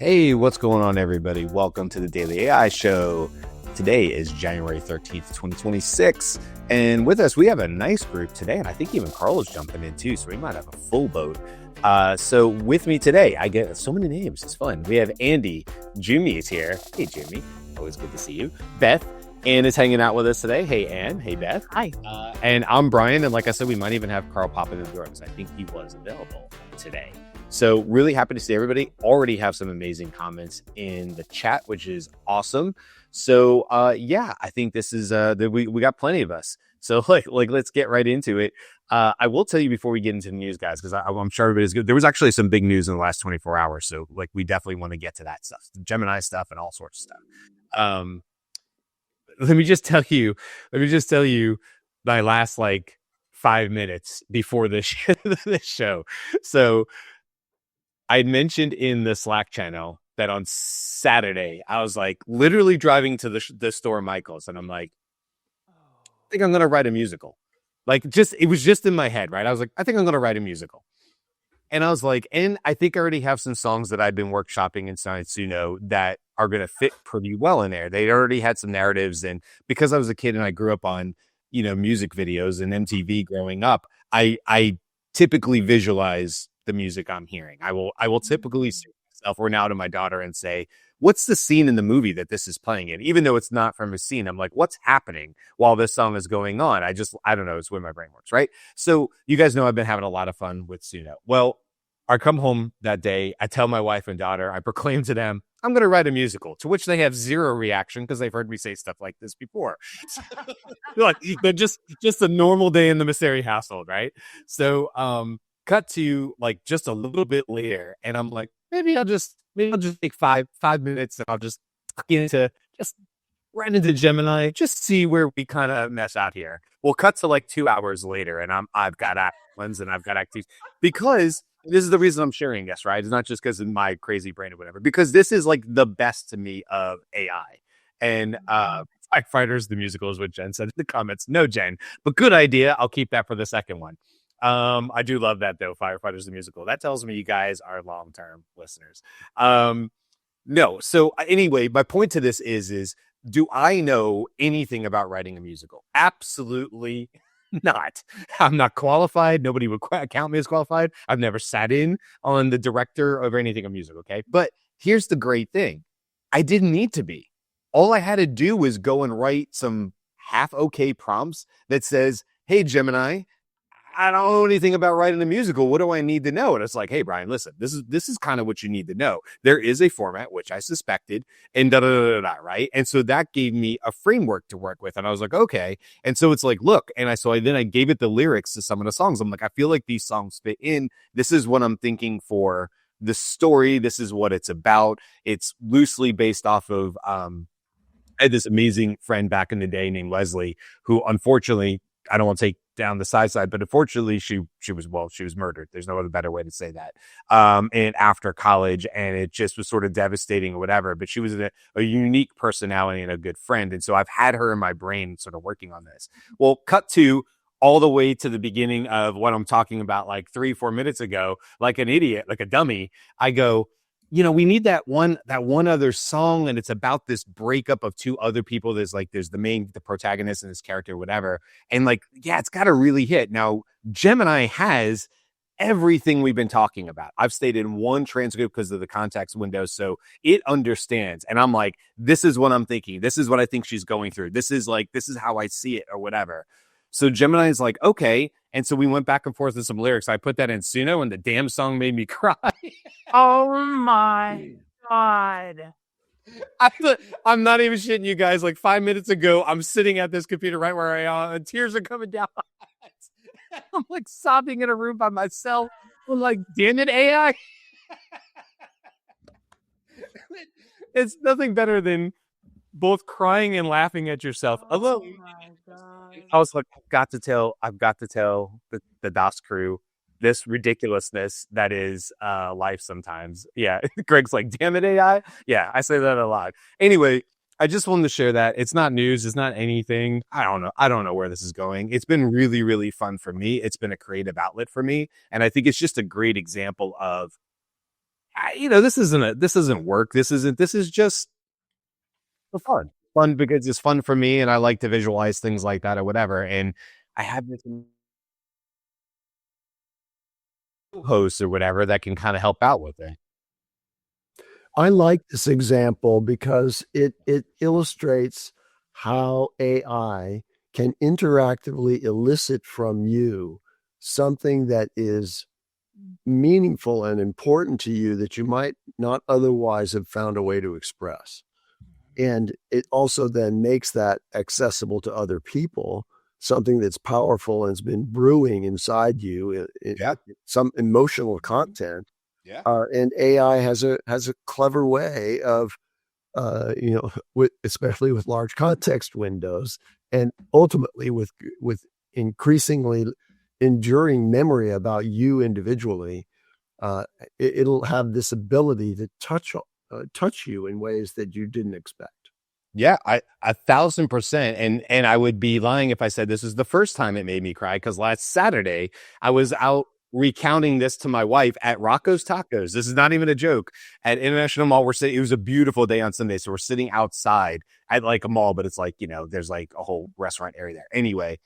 Hey, what's going on, everybody? Welcome to the Daily AI Show. Today is January 13th, 2026. And with us, we have a nice group today. And I think even Carl is jumping in too. So we might have a full boat. So with me today, I get so many names. It's fun. We have Andy. Jimmy is here. Hey, Jimmy. Always good to see you. Beth. Ann is hanging out with us today. Hey, Ann. Hey, Beth. Hi. And I'm Brian. And like I said, we might even have Carl pop in the door because I think he was available today. So really happy to see everybody. Already have some amazing comments in the chat, which is awesome. So yeah, I think this is we got plenty of us. So like let's get right into it. I will tell you before we get into the news, guys, because I'm sure everybody's good. There was actually some big news in the last 24 hours. So like we definitely want to get to that stuff, the Gemini stuff and all sorts of stuff. Let me just tell you my last 5 minutes before this show. So I mentioned in the Slack channel that on Saturday, I was literally driving to the store, Michael's, and I'm like, I think I'm going to write a musical. It was just in my head, right? I was like, I think I'm going to write a musical. And I was like, and I think I already have some songs that I've been workshopping inside Suno that are going to fit pretty well in there. They already had some narratives. And because I was a kid and I grew up on, music videos and MTV growing up, I typically visualize the music I'm hearing. I will typically see myself or now to my daughter and say, what's the scene in the movie that this is playing in? Even though it's not from a scene, I'm like, what's happening while this song is going on? I don't know. It's the way my brain works, right? So you guys know I've been having a lot of fun with Suno. Well, I come home that day. I tell my wife and daughter, I proclaim to them, I'm going to write a musical, to which they have zero reaction because they've heard me say stuff like this before. They're just a normal day in the Messeri household, right? So, cut to just a little bit later, and I'm like, maybe I'll just take five minutes, and I'll just get right into Gemini, just see where we kind of mess out here. We'll cut to 2 hours later, and I've got ones and I've got activities because this is the reason I'm sharing this, right? It's not just because of my crazy brain or whatever, because this is the best to me of AI. And Firefighters, the musical, is what Jen said in the comments. No, Jen, but good idea. I'll keep that for the second one. I do love that though. Firefighters, the musical. That tells me you guys are long-term listeners. No. So anyway, my point to this is do I know anything about writing a musical? Absolutely not. I'm not qualified. Nobody would count me as qualified. I've never sat in on the director of anything of music. Okay. But here's the great thing. I didn't need to be. All I had to do was go and write some half okay prompts that says, hey, Gemini, I don't know anything about writing a musical. What do I need to know? And it's like, hey, Brian, listen, this is kind of what you need to know. There is a format, which I suspected, and right? And so that gave me a framework to work with. And I was like, okay. And so it's look, and I gave it the lyrics to some of the songs. I'm like, I feel like these songs fit in. This is what I'm thinking for the story. This is what it's about. It's loosely based off of, I had this amazing friend back in the day named Leslie, who unfortunately, I don't want to take down the side, but unfortunately she was murdered. There's no other better way to say that. And after college, and it just was sort of devastating or whatever, but she was a unique personality and a good friend. And so I've had her in my brain sort of working on this. Well, cut to all the way to the beginning of what I'm talking about 3-4 minutes ago, like an idiot, like a dummy. I go, we need that one other song, and it's about this breakup of two other people. There's the protagonist and his character, whatever. And it's got to really hit. Now, Gemini has everything we've been talking about. I've stayed in one transcript because of the context window. So it understands. And I'm like, this is what I'm thinking. This is what I think she's going through. This is how I see it or whatever. So Gemini is like, okay. And so we went back and forth with some lyrics. I put that in Suno, and the damn song made me cry. Oh my God. I'm not even shitting you guys. 5 minutes ago, I'm sitting at this computer right where I am, and tears are coming down my eyes. I'm sobbing in a room by myself. I'm like, damn it, AI. It's nothing better than both crying and laughing at yourself. Although I was like, I've got to tell the DOS crew this ridiculousness that is life sometimes. Yeah. Greg's like, damn it, AI. Yeah, I say that a lot. Anyway, I just wanted to share that. It's not news. It's not anything. I don't know where this is going. It's been really, really fun for me. It's been a creative outlet for me. And I think it's just a great example of this isn't work. This is just for fun because it's fun for me. And I like to visualize things like that or whatever. And I have this host or whatever that can kind of help out with it. I like this example because it illustrates how AI can interactively elicit from you something that is meaningful and important to you that you might not otherwise have found a way to express. And it also then makes that accessible to other people, something that's powerful and has been brewing inside you, some emotional content. Yeah. And AI has a clever way of, especially with large context windows, and ultimately with increasingly enduring memory about you individually, it'll have this ability to touch you in ways that you didn't expect. Yeah, 1,000%. And I would be lying if I said this is the first time it made me cry, because last Saturday I was out recounting this to my wife at Rocco's Tacos. This is not even a joke. At International Mall, it was a beautiful day on Sunday. So we're sitting outside at like a mall, but it's like, there's like a whole restaurant area there. Anyway,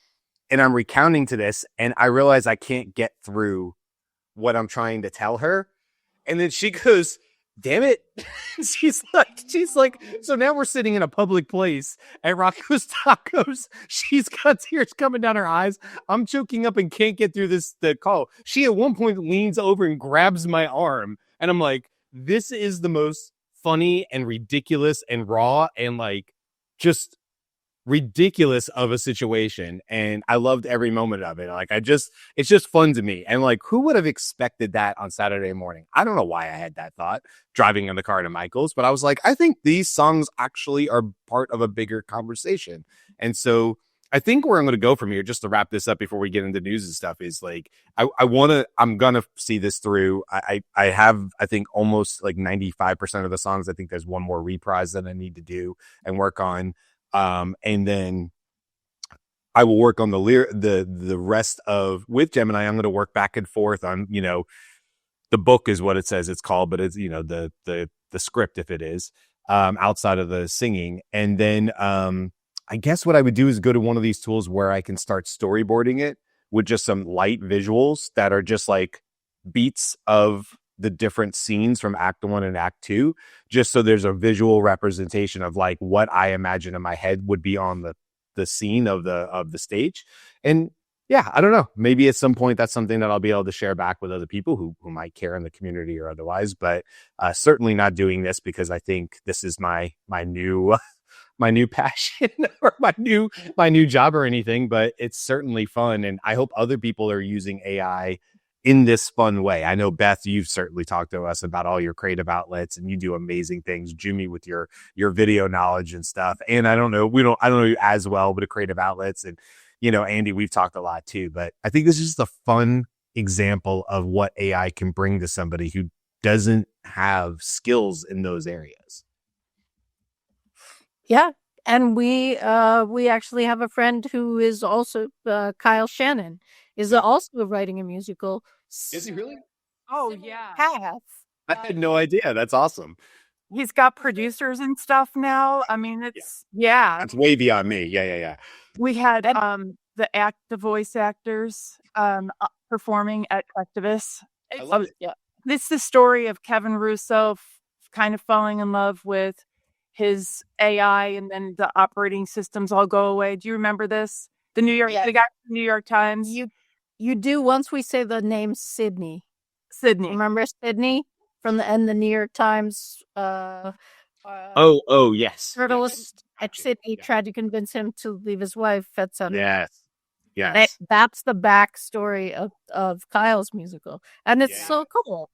and I'm recounting to this and I realize I can't get through what I'm trying to tell her. And then she goes, damn it. she's like, so now we're sitting in a public place at Rocco's Tacos. She's got tears coming down her eyes. I'm choking up and can't get through the call. She at one point leans over and grabs my arm. And I'm like, this is the most funny and ridiculous and raw and like just ridiculous of a situation, and I loved every moment of it. Like it's just fun to me. And like, who would have expected that on Saturday morning? I don't know why I had that thought driving in the car to Michael's, but I was like, I think these songs actually are part of a bigger conversation. And so I think where I'm going to go from here, just to wrap this up before we get into news and stuff, is like, I'm going to see this through. I have, I think, almost like 95% of the songs. I think there's one more reprise that I need to do and work on. And then I will work on the rest of with Gemini. I'm going to work back and forth on, the book is what it says it's called, but it's, the script, if it is, outside of the singing. And then, I guess what I would do is go to one of these tools where I can start storyboarding it with just some light visuals that are just like beats of the different scenes from act 1 and act 2, just so there's a visual representation of like what I imagine in my head would be on the scene of the stage. And yeah, I don't know, maybe at some point that's something that I'll be able to share back with other people who might care in the community or otherwise, but certainly not doing this because I think this is my new my new passion or my new job or anything, but it's certainly fun. And I hope other people are using AI in this fun way. I know, Beth, you've certainly talked to us about all your creative outlets and you do amazing things. Jimmy, with your video knowledge and stuff. And I don't know you as well, but creative outlets. And, Andy, we've talked a lot too, but I think this is just a fun example of what AI can bring to somebody who doesn't have skills in those areas. Yeah. And we actually have a friend who is also Kyle Shannon is also writing a musical. Is he really? Oh, yeah. Path. I had no idea. That's awesome. He's got producers and stuff now. I mean, it's That's way beyond me. Yeah. We had the voice actors performing at Activists. I love it. Yeah. This is the story of Kevin Russo kind of falling in love with his AI, and then the operating systems all go away. Do you remember this? The guy from the New York Times. You do once we say the name Sydney. Sydney. Remember Sydney from the New York Times? Oh, yes. Journalist at Sydney tried to convince him to leave his wife, etc. Yes. That's the backstory of Kyle's musical, and it's so cool.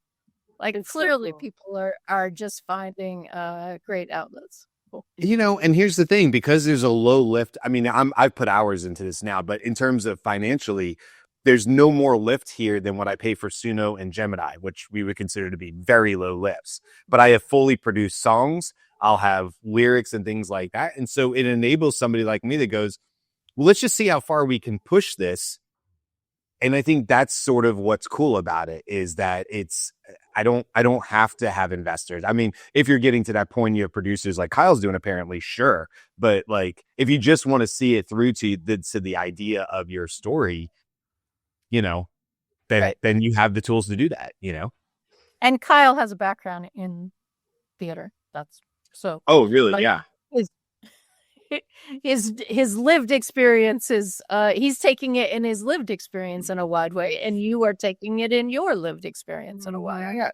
Like, it's clearly so cool. People are just finding great outlets. Cool. And here's the thing, because there's a low lift. I mean, I've put hours into this now, but in terms of financially, there's no more lift here than what I pay for Suno and Gemini, which we would consider to be very low lifts. But I have fully produced songs. I'll have lyrics and things like that. And so it enables somebody like me that goes, well, let's just see how far we can push this. And I think that's sort of what's cool about it, is that it's I don't have to have investors. I mean, if you're getting to that point, you have producers like Kyle's doing, apparently, sure. But like, if you just want to see it through to the idea of your story, then you have the tools to do that, And Kyle has a background in theater. That's so. Oh, really? Like, yeah. His lived experience is he's taking it in his lived experience in a wide way, and you are taking it in your lived experience in a wide way.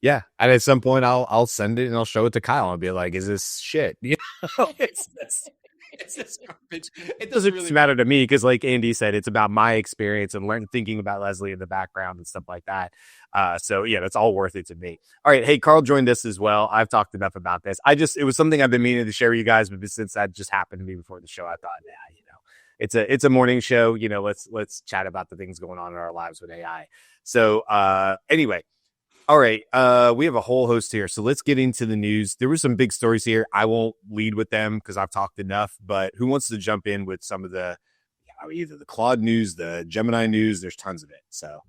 Yeah, and at some point I'll send it and I'll show it to Kyle and be like, "Is this shit?" It's this garbage. It doesn't really matter to me because, like Andy said, it's about my experience and thinking about Leslie in the background and stuff like that. So yeah, that's all worth it to me. All right, hey, Carl joined us as well. I've talked enough about this. It was something I've been meaning to share with you guys, but since that just happened to me before the show, I thought, it's a morning show. Let's chat about the things going on in our lives with AI. So anyway. All right. We have a whole host here. So let's get into the news. There were some big stories here. I won't lead with them because I've talked enough, but who wants to jump in with some of either the Claude news, the Gemini news? There's tons of it. So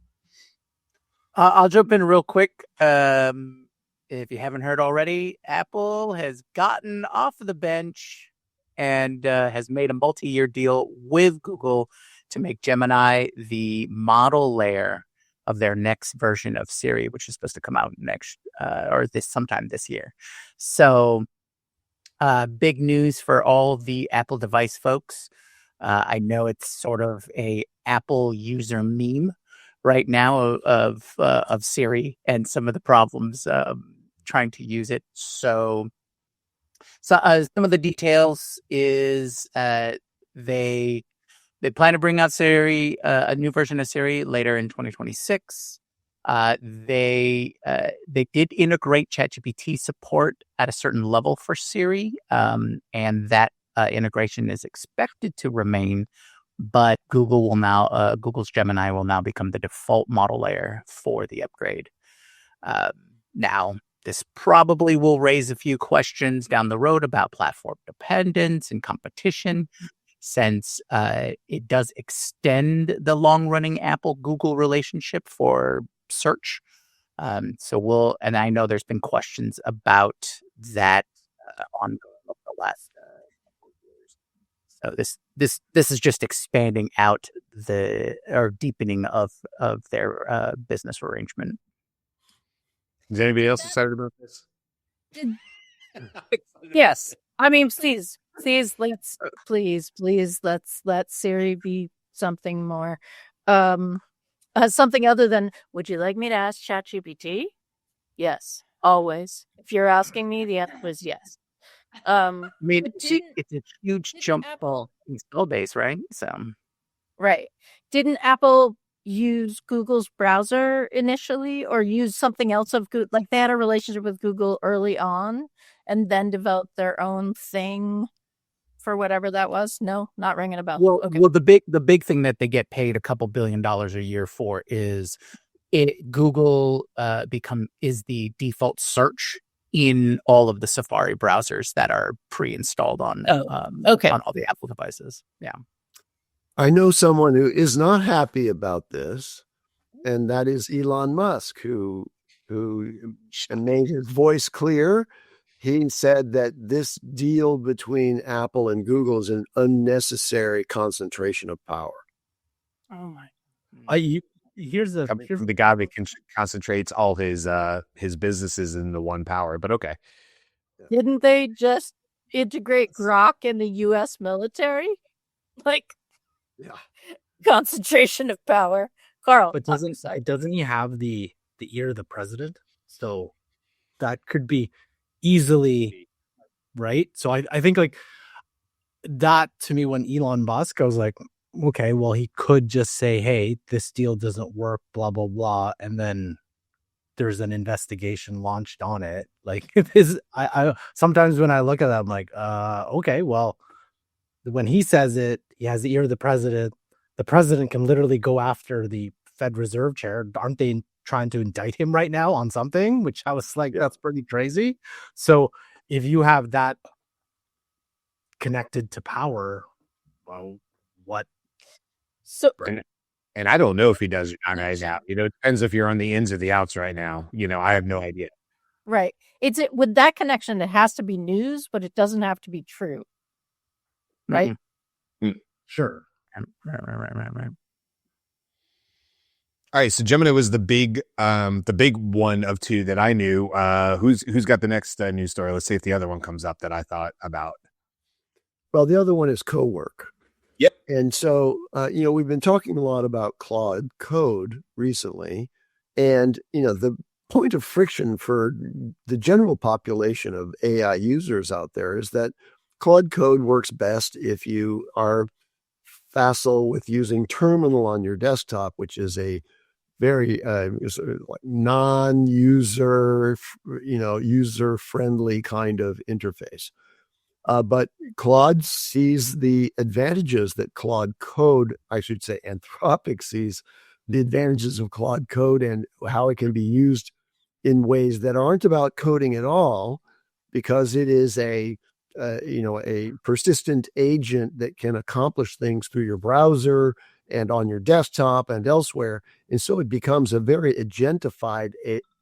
I'll jump in real quick. If you haven't heard already, Apple has gotten off the bench and has made a multi-year deal with Google to make Gemini the model layer of their next version of Siri, which is supposed to come out sometime this year. So big news for all the Apple device folks. I know it's sort of a Apple user meme right now of Siri and some of the problems trying to use it. So some of the details is they plan to bring out Siri, a new version of Siri later in 2026. They did integrate ChatGPT support at a certain level for Siri, and that integration is expected to remain. But Google's Gemini will now become the default model layer for the upgrade. Now, this probably will raise a few questions down the road about platform dependence and competition, since it does extend the long-running Apple-Google relationship for search. And I know there's been questions about that ongoing over the last couple of years. So this is just expanding out deepening of their business arrangement. Is anybody else excited about this? Yes. I mean, please, let's let Siri be something more, something other than, would you like me to ask ChatGPT? Yes, always. If you're asking me, the answer is yes. I mean, it's a huge jump ball install base, right? So, right. Didn't Apple use Google's browser initially, or use something else of Google? Like, they had a relationship with Google early on, and then developed their own thing for whatever that was. No, not ringing a bell. Well, okay. Well, the big thing that they get paid a couple $2 billion a year for is Google is the default search in all of the Safari browsers that are pre-installed on on all the Apple devices. Yeah. I know someone who is not happy about this, and that is Elon Musk, who made his voice clear. He said that this deal between Apple and Google is an unnecessary concentration of power. Oh my! Here's the guy that concentrates all his businesses into one power. But okay, didn't they just integrate Grok in the U.S. military? Like, concentration of power, Carl. But doesn't he have the ear of the president? So that could be easily right. So I think like that to me, when Elon Musk, I was like, okay, well, he could just say, hey, this deal doesn't work, blah blah blah, and then there's an investigation launched on it. Like, I sometimes when I look at that, I'm like, okay, well, when he says it, he has the ear of the president. The president can literally go after the Fed Reserve chair. Aren't they trying to indict him right now on something? Which I was like, that's pretty crazy. So if you have that connected to power, well, what? So And I don't know if he does it on his app. It depends if you're on the ins or the outs right now. I have no idea. Right. With that connection, it has to be news, but it doesn't have to be true. Right? Sure. Right. All right, so Gemini was the big one of two that I knew. Who's got the next news story? Let's see if the other one comes up that I thought about. Well, the other one is Cowork. Yep. And so, we've been talking a lot about Claude Code recently, and the point of friction for the general population of AI users out there is that Claude Code works best if you are facile with using Terminal on your desktop, which is a very non-user, user-friendly kind of interface. But Claude sees the advantages that Claude Code, I should say Anthropic sees the advantages of Claude Code and how it can be used in ways that aren't about coding at all, because it is a persistent agent that can accomplish things through your browser and on your desktop and elsewhere. And so it becomes a very agentified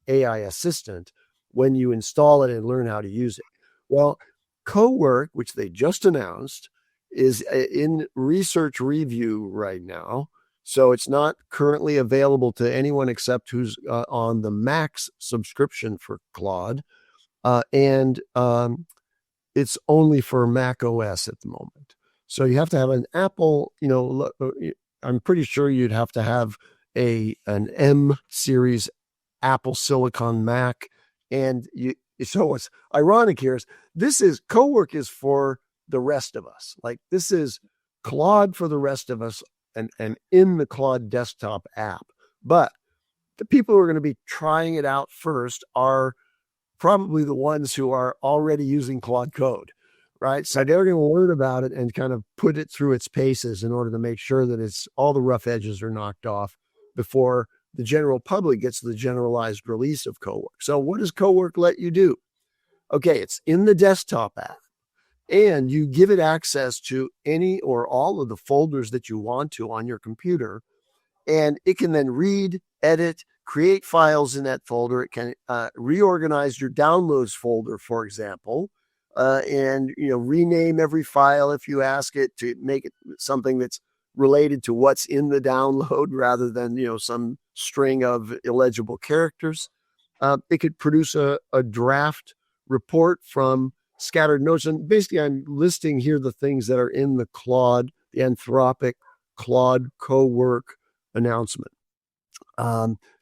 AI assistant when you install it and learn how to use it. Well, Cowork, which they just announced, is in research review right now. So it's not currently available to anyone except who's on the Max subscription for Claude. And it's only for Mac OS at the moment. So you have to have an Apple, I'm pretty sure you'd have to have an M series Apple Silicon Mac. And so what's ironic here is Cowork is for the rest of us. Like, this is Claude for the rest of us and in the Claude desktop app. But the people who are going to be trying it out first are probably the ones who are already using Claude Code, right? So they're going to learn about it and kind of put it through its paces in order to make sure that all the rough edges are knocked off before the general public gets the generalized release of Cowork. So what does Cowork let you do? Okay, it's in the desktop app, and you give it access to any or all of the folders that you want to on your computer, and it can then read, edit, create files in that folder. It can reorganize your downloads folder, for example, and rename every file if you ask it to make it something that's related to what's in the download rather than some string of illegible characters. It could produce a draft report from scattered notes. And basically, I'm listing here the things that are in the Anthropic Claude Co-Work announcement.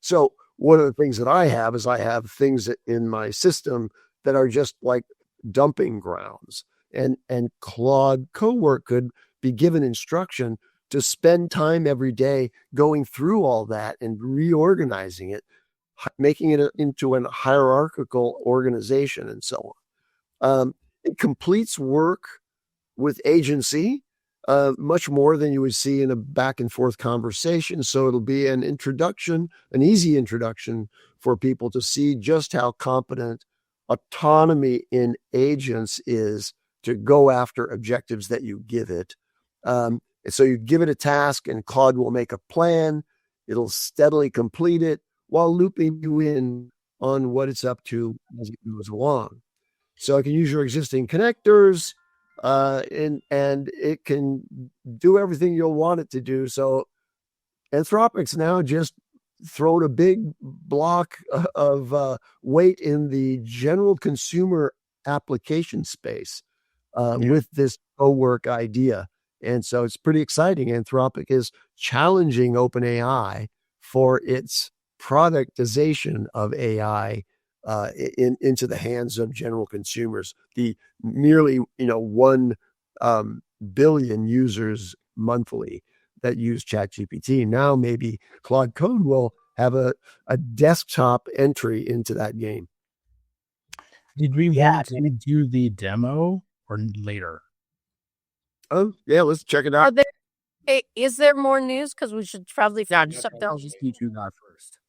So one of the things that I have is I have things in my system that are just like dumping grounds. And Claude Co-Work could be given instruction to spend time every day going through all that and reorganizing it, making it into a hierarchical organization and so on. It completes work with agency, much more than you would see in a back and forth conversation. So it'll be an easy introduction for people to see just how competent autonomy in agents is to go after objectives that you give it. So you give it a task and Claude will make a plan. It'll steadily complete it while looping you in on what it's up to as it goes along. So it can use your existing connectors, and it can do everything you'll want it to do. So Anthropic's now just thrown a big block of weight in the general consumer application space with this Cowork idea. And so it's pretty exciting. Anthropic is challenging OpenAI for its productization of AI into the hands of general consumers. The nearly 1 billion users monthly that use ChatGPT. Now maybe Claude Code will have a desktop entry into that game. Did we want to do the demo or later? Oh, yeah, let's check it out. Is there more news? Because we should probably finish up. Just do that first.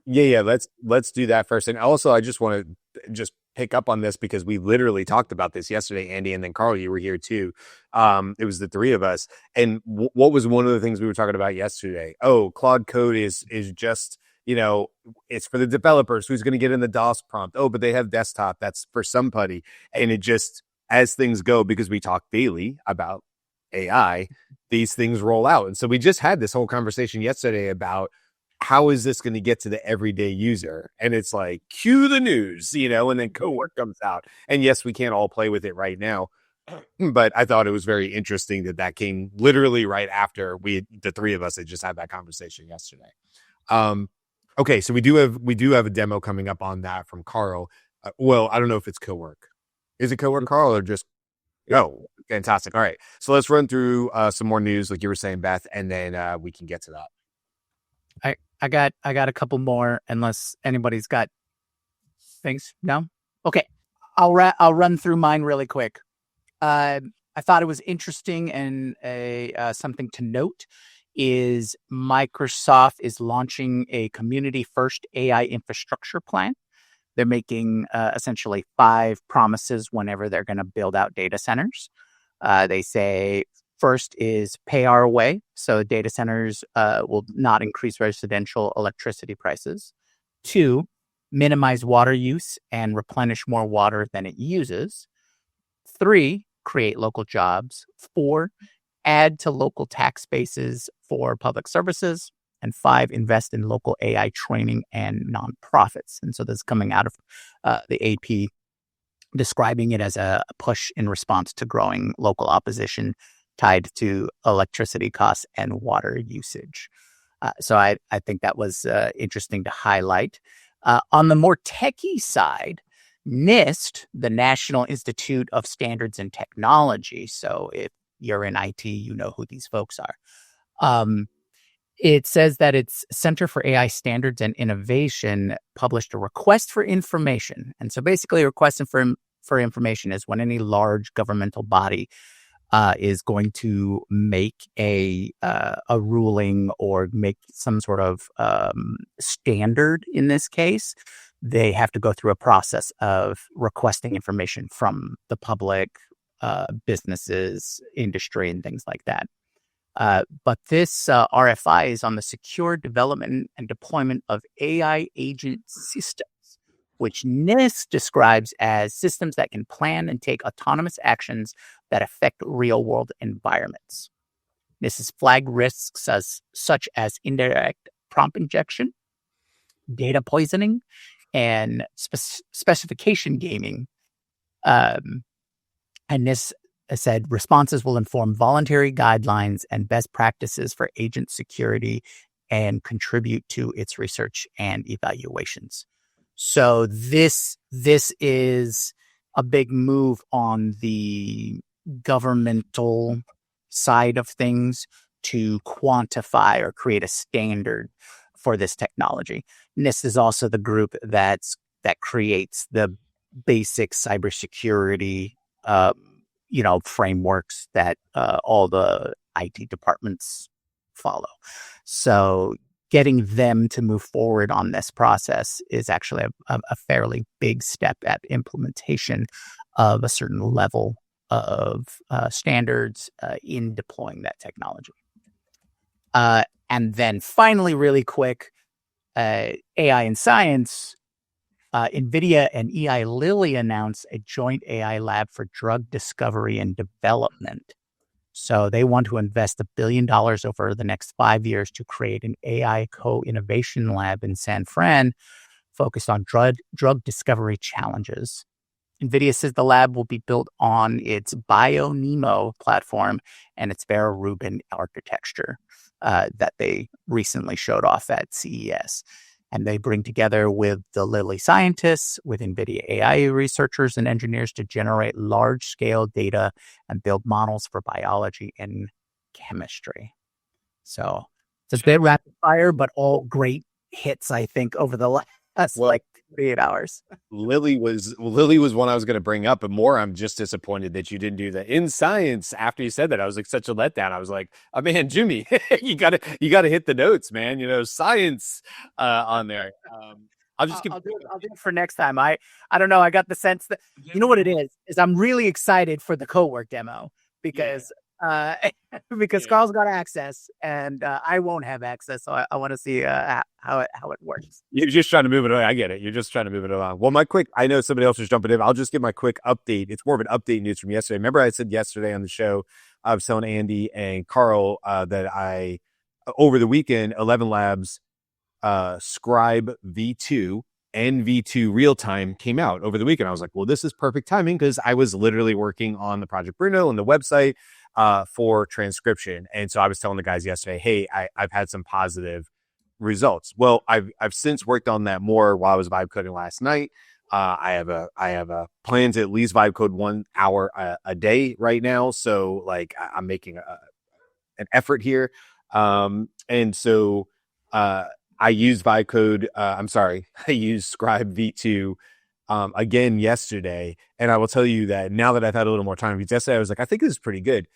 Yeah. Let's do that first. And also, I just want to pick up on this because we literally talked about this yesterday, Andy, and then Carl, you were here too. It was the three of us. And what was one of the things we were talking about yesterday? Oh, Claude Code is just, it's for the developers. Who's going to get in the DOS prompt? Oh, but they have desktop. That's for somebody. And it just, as things go, because we talk daily about AI, these things roll out. And so we just had this whole conversation yesterday about how is this going to get to the everyday user? And it's like, cue the news, and then Cowork comes out. And yes, we can't all play with it right now, but I thought it was very interesting that came literally right after the three of us had just had that conversation yesterday. Okay, so we do have a demo coming up on that from Carl. Well, I don't know if it's Cowork. Is it Cowork, Carl, or just? Oh, fantastic. All right, so let's run through some more news, like you were saying, Beth, and then we can get to that. I got a couple more, unless anybody's got things. No? Okay. I'll run through mine really quick. I thought it was interesting, and something to note is Microsoft is launching a community-first AI infrastructure plan. They're making essentially 5 promises whenever they're going to build out data centers. They say, first is pay our way. So data centers will not increase residential electricity prices. 2, minimize water use and replenish more water than it uses. 3, create local jobs. 4, add to local tax bases for public services. And 5, invest in local AI training and nonprofits. And so this is coming out of the AP, describing it as a push in response to growing local opposition tied to electricity costs and water usage. So I think that was interesting to highlight. On the more techie side, NIST, the National Institute of Standards and Technology, so if you're in IT, you know who these folks are. It says that its Center for AI Standards and Innovation published a request for information. And so basically a request for information is when any large governmental body is going to make a ruling or make some sort of standard. In this case, they have to go through a process of requesting information from the public, businesses, industry, and things like that. But this RFI is on the secure development and deployment of AI agent systems, which NIST describes as systems that can plan and take autonomous actions that affect real-world environments. NIST has flagged risks such as indirect prompt injection, data poisoning, and specification gaming. And NIST said responses will inform voluntary guidelines and best practices for agent security and contribute to its research and evaluations. So this is a big move on the governmental side of things to quantify or create a standard for this technology. NIST is also the group that creates the basic cybersecurity frameworks that all the IT departments follow. So getting them to move forward on this process is actually a fairly big step at implementation of a certain level of standards in deploying that technology. And then finally, really quick, AI and science. NVIDIA and Eli Lilly announced a joint AI lab for drug discovery and development. So they want to invest $1 billion over the next 5 years to create an AI co-innovation lab in San Fran focused on drug discovery challenges. NVIDIA says the lab will be built on its BioNeMo platform and its Vera Rubin architecture that they recently showed off at CES. And they bring together with the Lilly scientists, with NVIDIA AI researchers and engineers to generate large-scale data and build models for biology and chemistry. So it's a bit rapid fire, but all great hits, I think, over the last 48 hours. Lilly was one I was going to bring up, but more I'm just disappointed that you didn't do that in science. After you said that, I was like such a letdown. I was like, oh man, Jimmy, you gotta hit the notes, man. Science on there. I'll just give. I'll do it for next time. I don't know. I got the sense that you know what it is I'm really excited for the Cowork demo because because Carl's got access and I won't have access, so I want to see how it works. You're just trying to move it away. I get it. You're just trying to move it along. Well, I know somebody else was jumping in. I'll just give my quick update. It's more of an update news from yesterday. Remember I said yesterday on the show, I was telling Andy and Carl that over the weekend, 11 Labs Scribe V2 and V2 real time came out over the weekend. I was like, well, this is perfect timing because I was literally working on the Project Bruno and the website for transcription. And so I was telling the guys yesterday, hey, I've had some positive results. Well, I've since worked on that more while I was vibe coding last night. I have a plan to at least vibe code 1 hour a day right now. So like I'm making an effort here. And so I use I use Scribe V2 again yesterday. And I will tell you that now that I've had a little more time, because yesterday I was like, I think this is pretty good.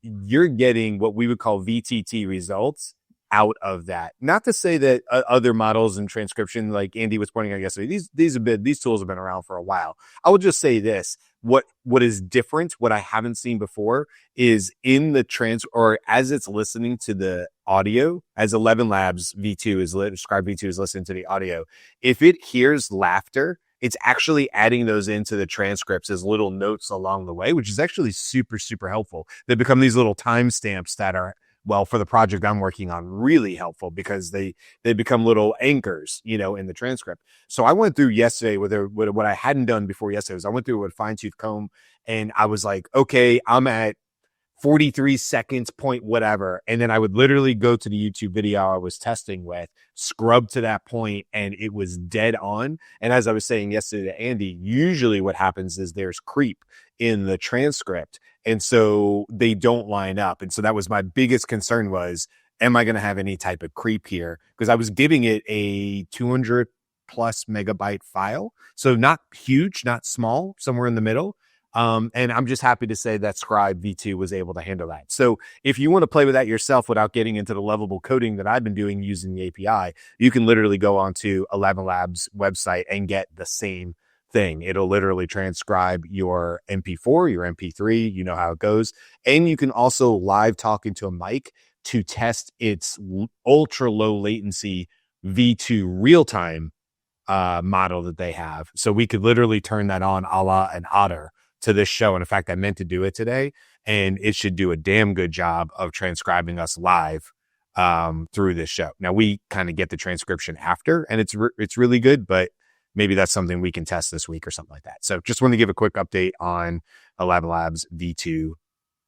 You're getting what we would call VTT results out of that. Not to say that other models and transcription, like Andy was pointing out yesterday, these tools have been around for a while. I will just say this: what is different, what I haven't seen before, is in the or as it's listening to the audio, as 11 Labs V2 is Scribe V2 is listening to the audio. If it hears laughter, it's actually adding those into the transcripts as little notes along the way, which is actually super, super helpful. They become these little timestamps that are, well, for the project I'm working on, really helpful because they become little anchors, in the transcript. So I went through yesterday with what I hadn't done before yesterday was I went through with a fine-tooth comb and I was like, okay, I'm at 43 seconds, point whatever. And then I would literally go to the YouTube video I was testing with, scrub to that point, and it was dead on. And as I was saying yesterday to Andy, usually what happens is there's creep in the transcript. And so they don't line up. And so that was my biggest concern was, am I going to have any type of creep here? Because I was giving it a 200 plus megabyte file. So not huge, not small, somewhere in the middle. And I'm just happy to say that Scribe V2 was able to handle that. So if you want to play with that yourself without getting into the lovable coding that I've been doing using the API, you can literally go onto 11 Labs website and get the same thing. It'll literally transcribe your MP4, your MP3, you know how it goes. And you can also live talk into a mic to test its ultra low latency V2 real-time model that they have. So we could literally turn that on a la an Otter to this show. And in fact, I meant to do it today, and it should do a damn good job of transcribing us live through this show. Now we kind of get the transcription after, and it's really good, but maybe that's something we can test this week or something like that. So just want to give a quick update on 11 Labs V2,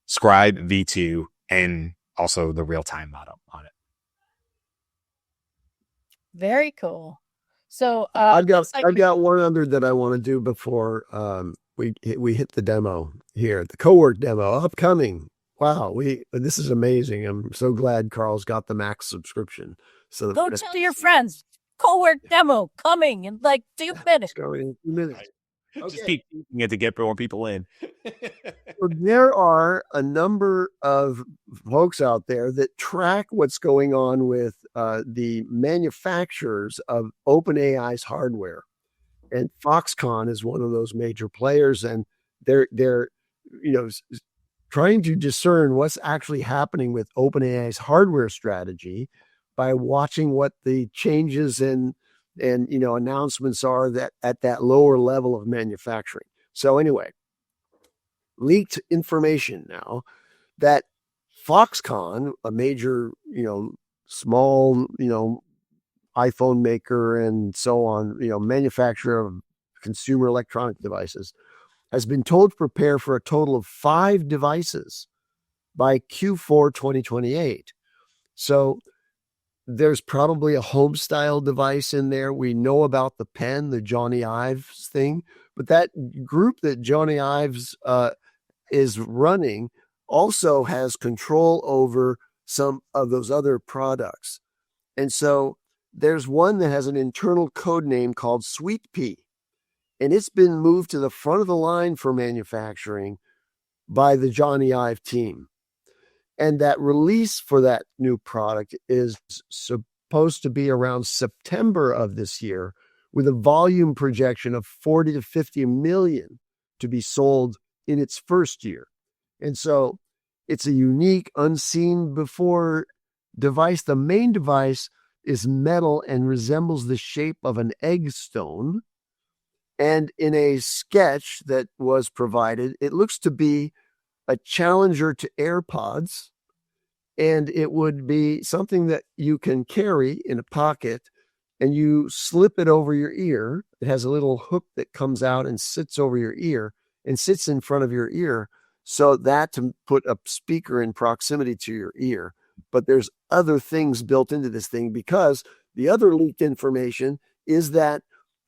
Scribe V2, and also the real-time model on it. Very cool. So I've got one other that I want to do before we hit the demo here. The Cowork demo upcoming. Wow, this is amazing. I'm so glad Carl's got the Max subscription. So go tell your friends. Cowork demo coming in like 2 minutes. Going in 2 minutes. Okay. Just keep using it to get more people in. So there are a number of folks out there that track what's going on with the manufacturers of OpenAI's hardware, and Foxconn is one of those major players, and they're trying to discern what's actually happening with OpenAI's hardware strategy by watching what the changes and announcements are that at that lower level of manufacturing. So anyway, leaked information now that Foxconn, a major, small, iPhone maker and so on, manufacturer of consumer electronic devices, has been told to prepare for a total of 5 devices by Q4 2028. So there's probably a home style device in there. We know about the pen, the Johnny Ives thing, but that group that Johnny Ives is running also has control over some of those other products. And so there's one that has an internal code name called Sweet Pea, and it's been moved to the front of the line for manufacturing by the Johnny Ive team. And that release for that new product is supposed to be around September of this year, with a volume projection of 40 to 50 million to be sold in its first year. And so it's a unique, unseen before device. The main device is metal and resembles the shape of an egg stone. And in a sketch that was provided, it looks to be a challenger to AirPods. And it would be something that you can carry in a pocket, and you slip it over your ear. It has a little hook that comes out and sits over your ear and sits in front of your ear, so that to put a speaker in proximity to your ear. But there's other things built into this thing, because the other leaked information is that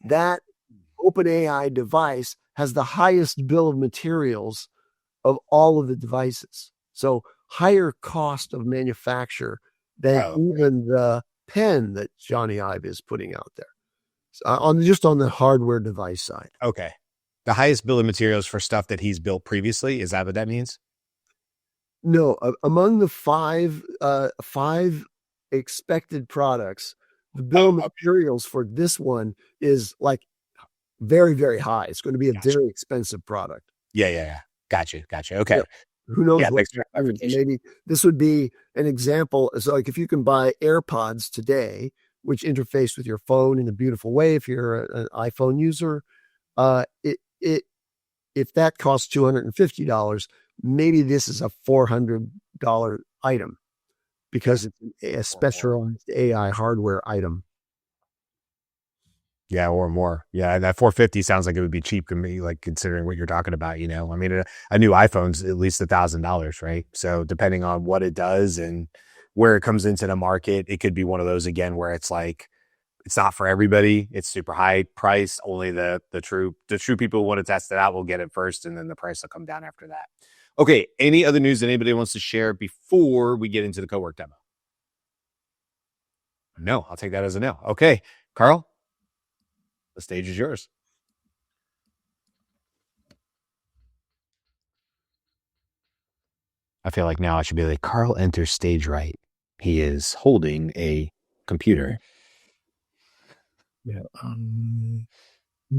OpenAI device has the highest bill of materials of all of the devices. So higher cost of manufacture than even the pen that Johnny Ive is putting out there. So on the hardware device side. Okay. The highest bill of materials for stuff that he's built previously. Is that what that means? No, among the five expected products, the bill of materials for this one is like very, very high. It's going to be a very expensive product. Yeah. Gotcha. Okay. Yeah. Who knows? Yeah, Maybe this would be an example. So like if you can buy AirPods today, which interface with your phone in a beautiful way, if you're an iPhone user, if that costs $250, maybe this is a $400 item because it's a specialized AI hardware item. Yeah, or more. Yeah, that 450 sounds like it would be cheap to me, like considering what you're talking about. You know, I mean, a new iPhone's at least $1,000, right? So depending on what it does and where it comes into the market, it could be one of those again where it's like it's not for everybody. It's super high price. Only the true people who want to test it out will get it first, and then the price will come down after that. Okay. Any other news that anybody wants to share before we get into the Cowork demo? No, I'll take that as a no. Okay, Carl. The stage is yours. I feel like now I should be like, Carl enters stage right. He is holding a computer. Yeah. You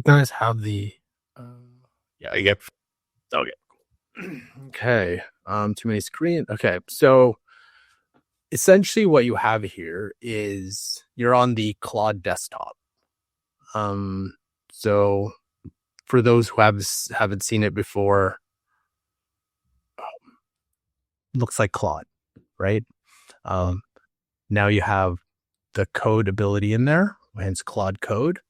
guys have the. Yeah, you get. Okay. Okay. Too many screen. Okay. So essentially what you have here is you're on the Claude desktop. So for those who haven't seen it before, looks like Claude, right? Now you have the code ability in there, hence Claude Code,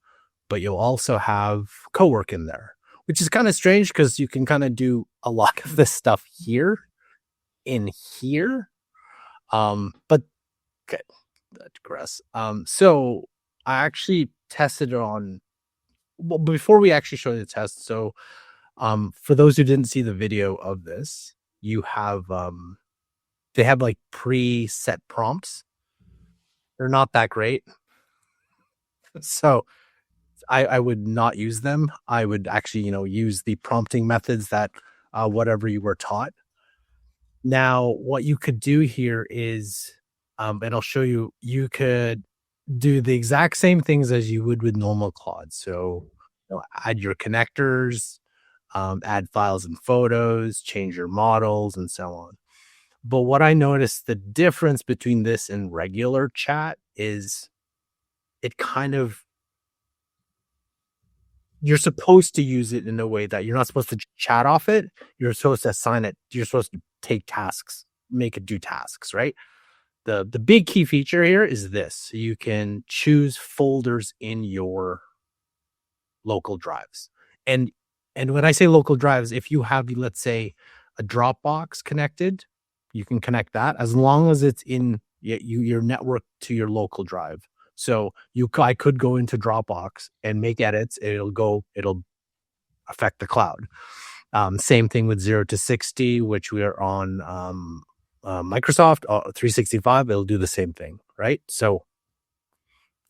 but you'll also have Cowork in there, which is kind of strange because you can kind of do a lot of this stuff in here. But okay, I digress. So I actually tested it on. Well, before we actually show the test, so for those who didn't see the video of this, you have they have like preset prompts. They're not that great, so I would not use them. I would actually use the prompting methods that whatever you were taught. Now, what you could do here is, and I'll show you. You could do the exact same things as you would with normal Claude. So add your connectors, add files and photos, change your models, and so on. But what I noticed, the difference between this and regular chat is it kind of, you're supposed to use it in a way that you're not supposed to chat off it. You're supposed to assign it. You're supposed to take tasks, make it do tasks, right? The big key feature here is this. You can choose folders in your local drives. And when I say local drives, if you have, let's say, a Dropbox connected, you can connect that as long as it's in your network to your local drive. So I could go into Dropbox and make edits. It'll affect the cloud. Same thing with 0 to 60, which we are on Microsoft 365. It'll do the same thing, right? So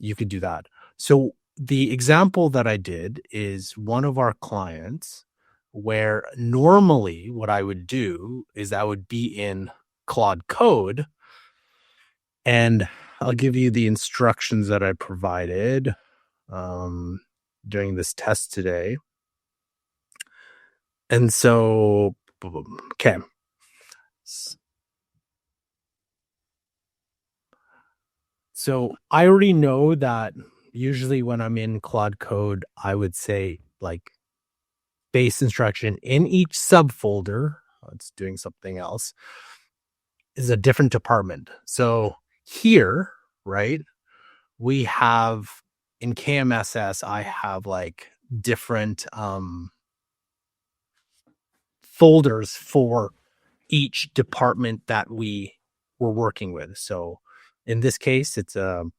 you could do that. So the example that I did is one of our clients where normally what I would do is I would be in Claude Code, and I'll give you the instructions that I provided. doing this test today. And so, okay. So I already know that usually when I'm in Claude Code, I would say like base instruction in each subfolder, it's doing something else, is a different department. So here, right, we have in KMSS, I have like different folders for each department that we were working with. So in this case, it's the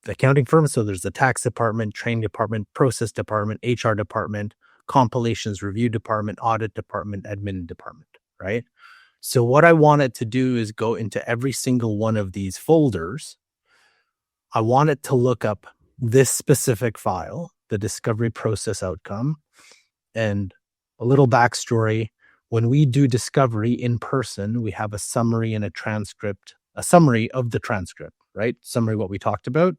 accounting firm. So there's the tax department, training department, process department, HR department, compilations review department, audit department, admin department, right? So what I wanted to do is go into every single one of these folders. I want it to look up this specific file, the discovery process outcome, and a little backstory. When we do discovery in person, we have a summary and a transcript, a summary of the transcript, right? Summary what we talked about.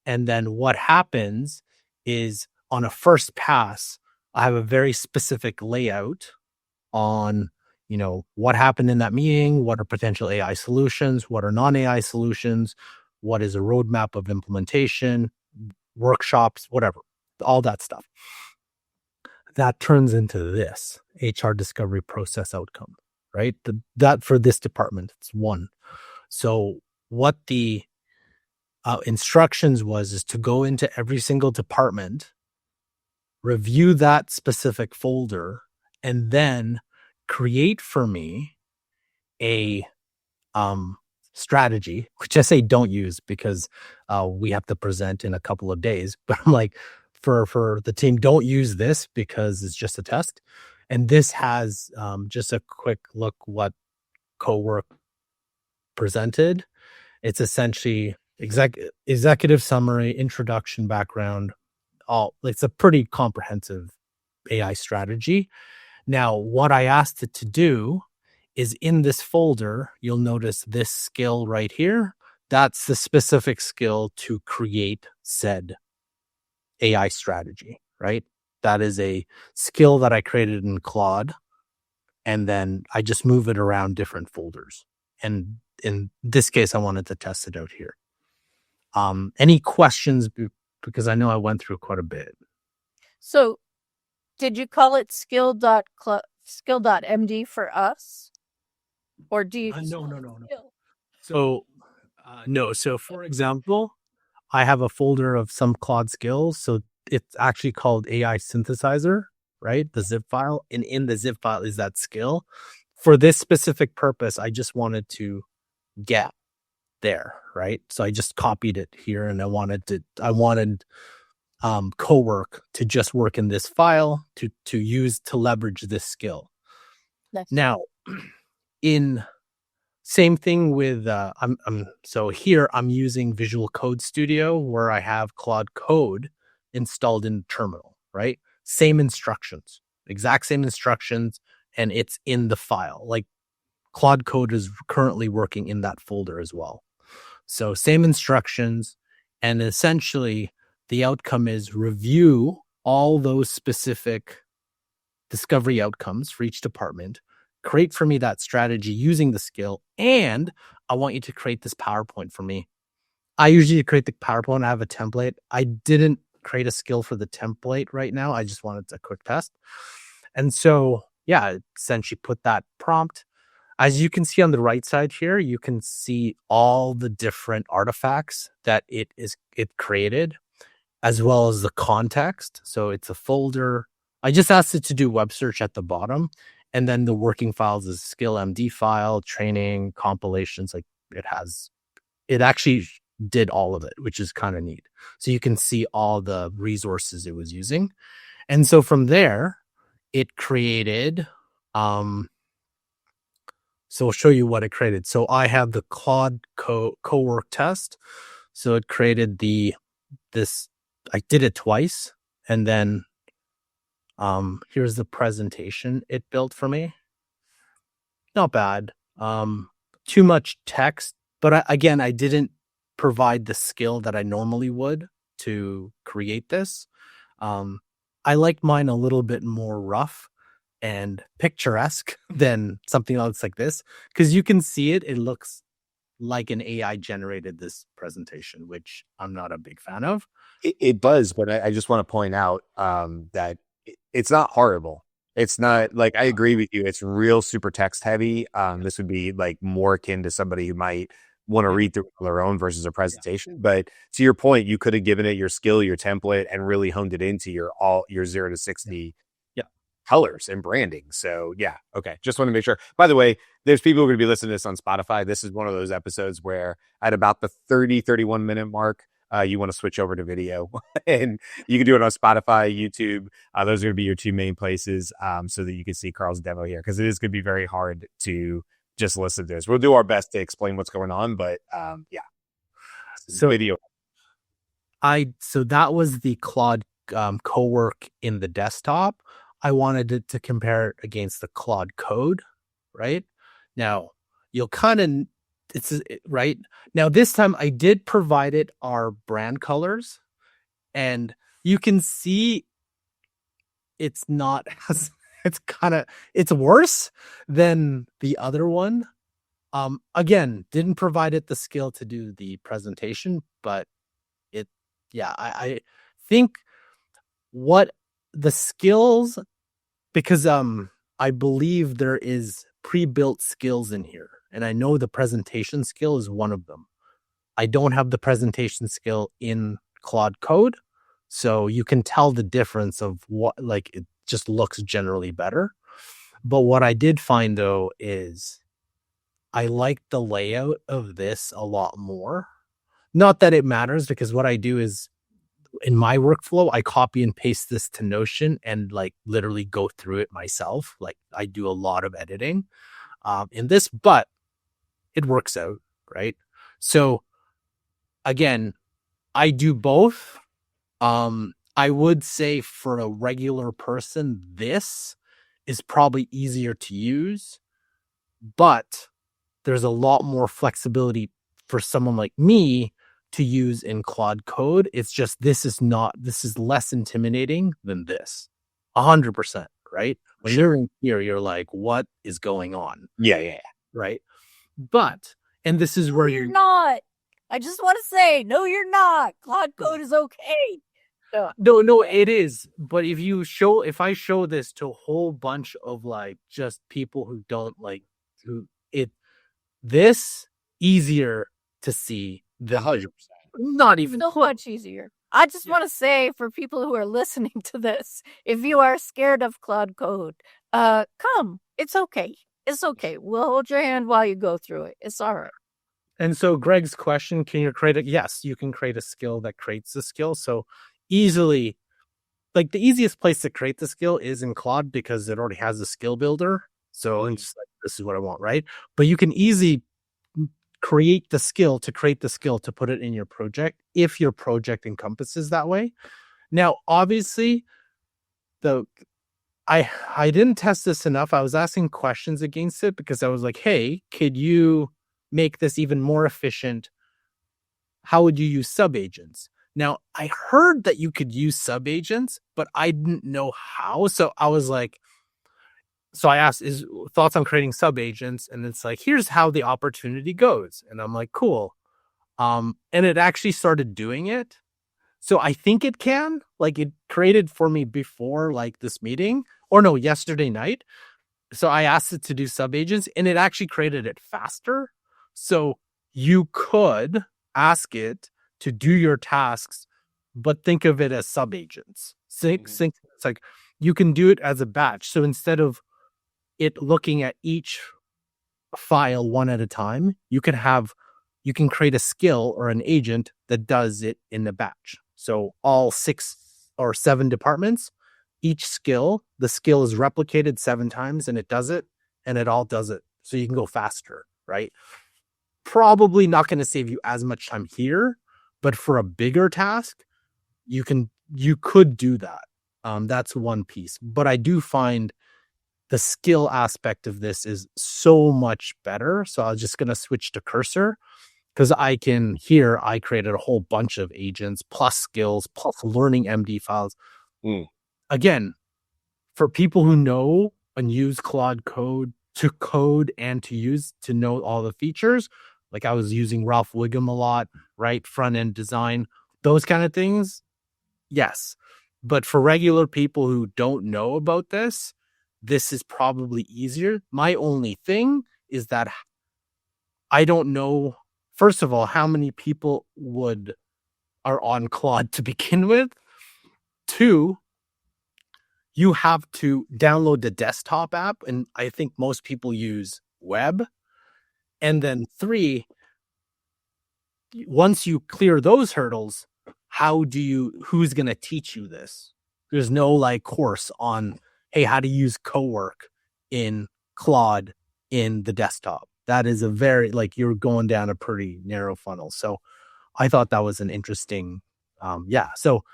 And then what happens is on a first pass, I have a very specific layout on, you know, what happened in that meeting, what are potential AI solutions, what are non-AI solutions, what is a roadmap of implementation, workshops, whatever, all that stuff. That turns into this HR discovery process outcome, right? That for this department, it's one. So what the instructions is to go into every single department, review that specific folder, and then create for me a strategy, which I say don't use because we have to present in a couple of days. But I'm like, for the team, don't use this because it's just a test. And this has just a quick look what Cowork presented. It's essentially executive summary, introduction, background. It's a pretty comprehensive AI strategy. Now, what I asked it to do is in this folder, you'll notice this skill right here. That's the specific skill to create said AI strategy, right? That is a skill that I created in Claude, and then I just move it around different folders. And in this case, I wanted to test it out here. Any questions? Because I know I went through quite a bit. So did you call it skill.md for us? Or do you? No. So, no. So, for example, I have a folder of some Claude skills. So it's actually called AI synthesizer, right? The zip file. And in the zip file is that skill. For this specific purpose, I just wanted to get there, right? So I just copied it here, and I wanted Cowork to just work in this file to leverage this skill. Nice. Now, in same thing with so here I'm using Visual Code Studio where I have Claude Code installed in the terminal, right? Same instructions, exact same instructions, and it's in the file. Like Claude Code is currently working in that folder as well. So same instructions, and essentially the outcome is review all those specific discovery outcomes for each department, create for me that strategy using the skill, and I want you to create this PowerPoint for me. I usually create the PowerPoint. I have a template. I didn't create a skill for the template right now. I just wanted a quick test. And so, yeah, essentially put that prompt. As you can see on the right side here, you can see all the different artifacts that it created, as well as the context. So it's a folder. I just asked it to do web search at the bottom. And then the working files is skill MD file, training, compilations. Like it actually did all of it, which is kind of neat. So you can see all the resources it was using. And so from there, it created, so I'll show you what it created. So I have the Claude Co-Work test. So it created I did it twice. And then here's the presentation it built for me. Not bad. Too much text, but again, I didn't provide the skill that I normally would to create this. I like mine a little bit more rough and picturesque than something else like this, because you can see it looks like an AI generated this presentation, which I'm not a big fan of. It does, but I just want to point out that it's not horrible. It's not like, I agree with you. It's real super text heavy. This would be like more akin to somebody who might want to read through on their own versus a presentation. But to your point, you could have given it your skill, your template, and really honed it into your 0 to 60 colors and branding. So yeah, okay. Just want to make sure. By the way, there's people who are going to be listening to this on Spotify. This is one of those episodes where at about the 31 minute mark, you want to switch over to video, and you can do it on Spotify, YouTube. Those are going to be your two main places, so that you can see Carl's demo here, because it is going to be very hard to just listen to this. We'll do our best to explain what's going on, but yeah. So video. So that was the Claude Co-Work in the desktop. I wanted it to compare it against the Claude Code, right? Now, you'll kind of, it's right now, this time I did provide it our brand colors, and you can see it's not as, it's worse than the other one. Again, didn't provide it the skill to do the presentation, but I think what the skills, because I believe there is pre-built skills in here, and I know the presentation skill is one of them. I don't have the presentation skill in Claude Code, so you can tell the difference of what, like, it just looks generally better. But what I did find though is I like the layout of this a lot more. Not that it matters, because what I do is, in my workflow, I copy and paste this to Notion and like literally go through it myself. Like, I do a lot of editing in this, but it works out, right? So again, I do both. I would say for a regular person, this is probably easier to use, but there's a lot more flexibility for someone like me to use in Claude Code. It's just, this is less intimidating than this. 100%, right? When you're in here, you're like, what is going on? Yeah. Right. But, and this is where you're not. I just want to say, no, you're not. Claude Code is okay. No, it is. But if I show this to a whole bunch of like just people who don't like, this easier to see. 100%. Not even so much easier. I just want to say, for people who are listening to this, if you are scared of Claude Code, come. It's okay. It's okay. We'll hold your hand while you go through it. It's all right. And so Greg's question, can you create yes, you can create a skill that creates the skill. So easily, like, the easiest place to create the skill is in Claude, because it already has a skill builder. So it's just like, this is what I want, right? But you can easily create the skill to put it in your project if your project encompasses that way. Now, obviously, I didn't test this enough. I was asking questions against it because I was like, hey, could you make this even more efficient? How would you use subagents? Now, I heard that you could use subagents, but I didn't know how. So I was like, so I asked, is thoughts on creating subagents? And it's like, here's how the opportunity goes. And I'm like, cool. And it actually started doing it. So I think it can, like, it created for me before like this meeting, or no, yesterday night. So I asked it to do subagents, and it actually created it faster. So you could ask it to do your tasks, but think of it as subagents. It's like you can do it as a batch. So instead of it looking at each file one at a time, you can create a skill or an agent that does it in a batch. So all 6 or 7 departments, each skill, the skill is replicated 7 times, and it does it, and it all does it. So you can go faster, right? Probably not going to save you as much time here, but for a bigger task, you could do that. That's one piece. But I do find the skill aspect of this is so much better. So I'm just going to switch to cursor, because I created a whole bunch of agents plus skills plus learning MD files. Again, for people who know and use Claude Code to code and to know all the features, like I was using Ralph Wiggum a lot, right? Front end design, those kind of things. Yes. But for regular people who don't know about this is probably easier. My only thing is that I don't know, first of all, how many people are on Claude to begin with. 2, you have to download the desktop app, and I think most people use web. And then 3, once you clear those hurdles, who's going to teach you this? There's no like course on, hey, how to use Cowork in Claude in the desktop. That is a very, like, you're going down a pretty narrow funnel. So I thought that was an interesting, so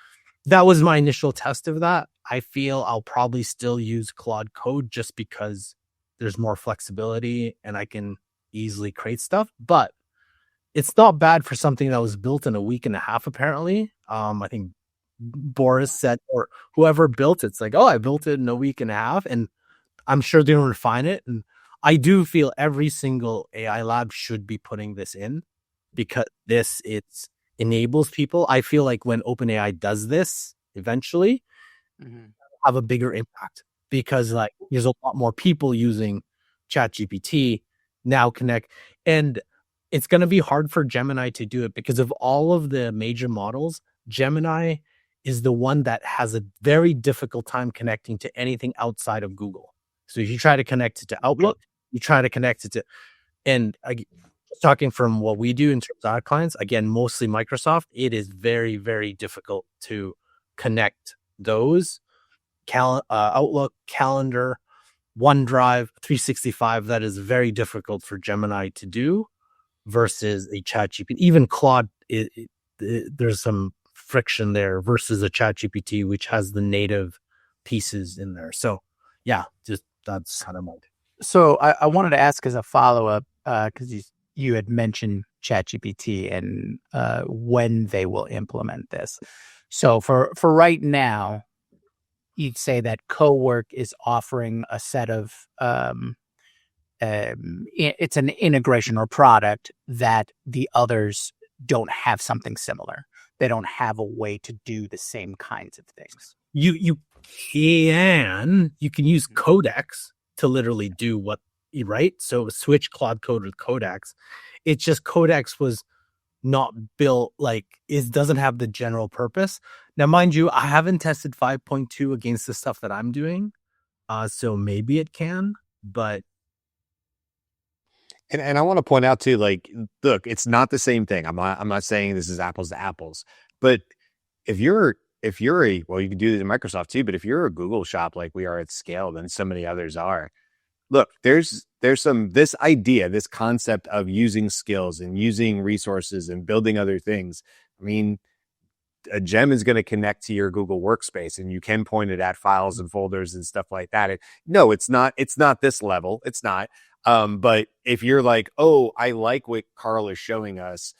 that was my initial test of that. I feel I'll probably still use Claude Code just because there's more flexibility and I can easily create stuff, but it's not bad for something that was built in a week and a half, apparently. I think Boris said, or whoever built it's like, oh, I built it in a week and a half, and I'm sure they're going to refine it. And I do feel every single AI lab should be putting this in because it enables people. I feel like when OpenAI does this eventually, have a bigger impact because like there's a lot more people using ChatGPT now connect. And it's going to be hard for Gemini to do it because of all of the major models. Gemini is the one that has a very difficult time connecting to anything outside of Google. So if you try to connect it to Outlook, you try to connect it to, and talking from what we do in terms of our clients, again, mostly Microsoft, it is very, very difficult to connect those Outlook, Calendar, OneDrive, 365. That is very difficult for Gemini to do versus a ChatGPT. Even Claude, there's some friction there versus a ChatGPT, which has the native pieces in there. So yeah, just that's kind of my. So I wanted to ask as a follow-up, because you had mentioned ChatGPT and when they will implement this. So for right now, you'd say that Cowork is offering a set of it's an integration or product that the others don't have something similar. They don't have a way to do the same kinds of things. You can use Codex to literally do what, right? So switch Claude Code with Codex. It's just Codex was not built, like, it doesn't have the general purpose. Now, mind you, I haven't tested 5.2 against the stuff that I'm doing. So maybe it can, but. And I want to point out too, like, look, it's not the same thing. I'm not saying this is apples to apples, but if you're well, you can do this in Microsoft too, but if you're a Google shop like we are at scale, then so many others are. Look, there's this idea, this concept of using skills and using resources and building other things. I mean, a gem is going to connect to your Google workspace and you can point it at files and folders and stuff like that. No, it's not this level. It's not. But if you're like, oh, I like what Carl is showing us.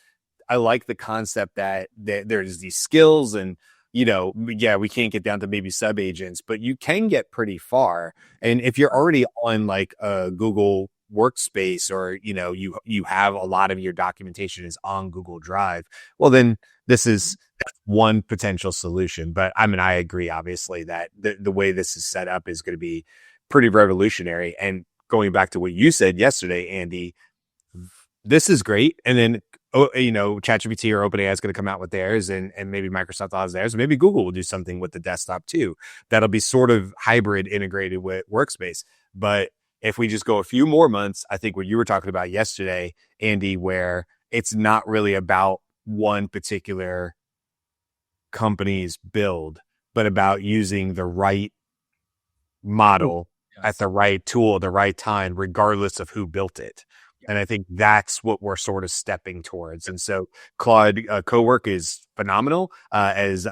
I like the concept that there's these skills and, we can't get down to maybe sub agents, but you can get pretty far. And if you're already on like a Google workspace or, you have a lot of your documentation is on Google Drive, well, then that's one potential solution. But I mean, I agree, obviously, that the way this is set up is going to be pretty revolutionary. And going back to what you said yesterday, Andy, this is great. And then, ChatGPT or OpenAI is going to come out with theirs and maybe Microsoft has theirs. Maybe Google will do something with the desktop too. That'll be sort of hybrid integrated with Workspace. But if we just go a few more months, I think what you were talking about yesterday, Andy, where it's not really about one particular company's build, but about using the right model at the right tool at the right time, regardless of who built it. And I think that's what we're sort of stepping towards. And so Claude Co-Work is phenomenal. As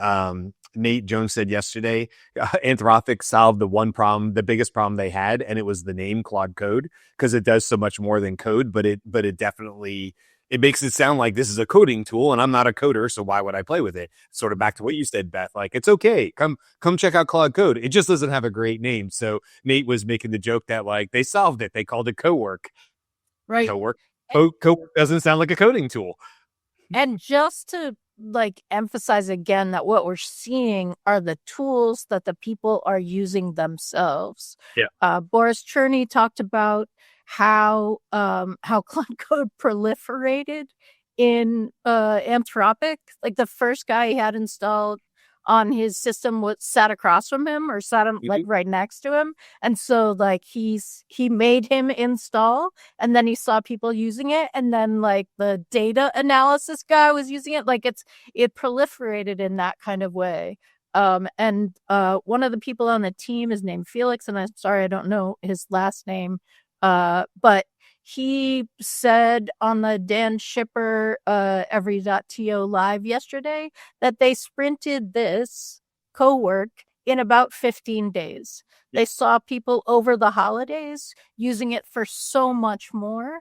Nate Jones said yesterday, Anthropic solved the biggest problem they had, and it was the name Claude Code, because it does so much more than code, but it definitely it makes it sound like this is a coding tool and I'm not a coder, so why would I play with it? Sort of back to what you said, Beth, like, it's okay. Come check out Claude Code. It just doesn't have a great name. So Nate was making the joke that like they solved it. They called it Cowork. Right. Cowork. Cowork doesn't sound like a coding tool. And just to like emphasize again that what we're seeing are the tools that the people are using themselves. Yeah. Boris Cherny talked about how Claude Code proliferated in Anthropic. Like the first guy he had installed on his system sat across from him or sat like right next to him, and so like he made him install, and then he saw people using it, and then like the data analysis guy was using it. Like it proliferated in that kind of way. And one of the people on the team is named Felix, and I'm sorry I don't know his last name, but he said on the Dan Shipper Every.to live yesterday that they sprinted this Cowork in about 15 days. They saw people over the holidays using it for so much more.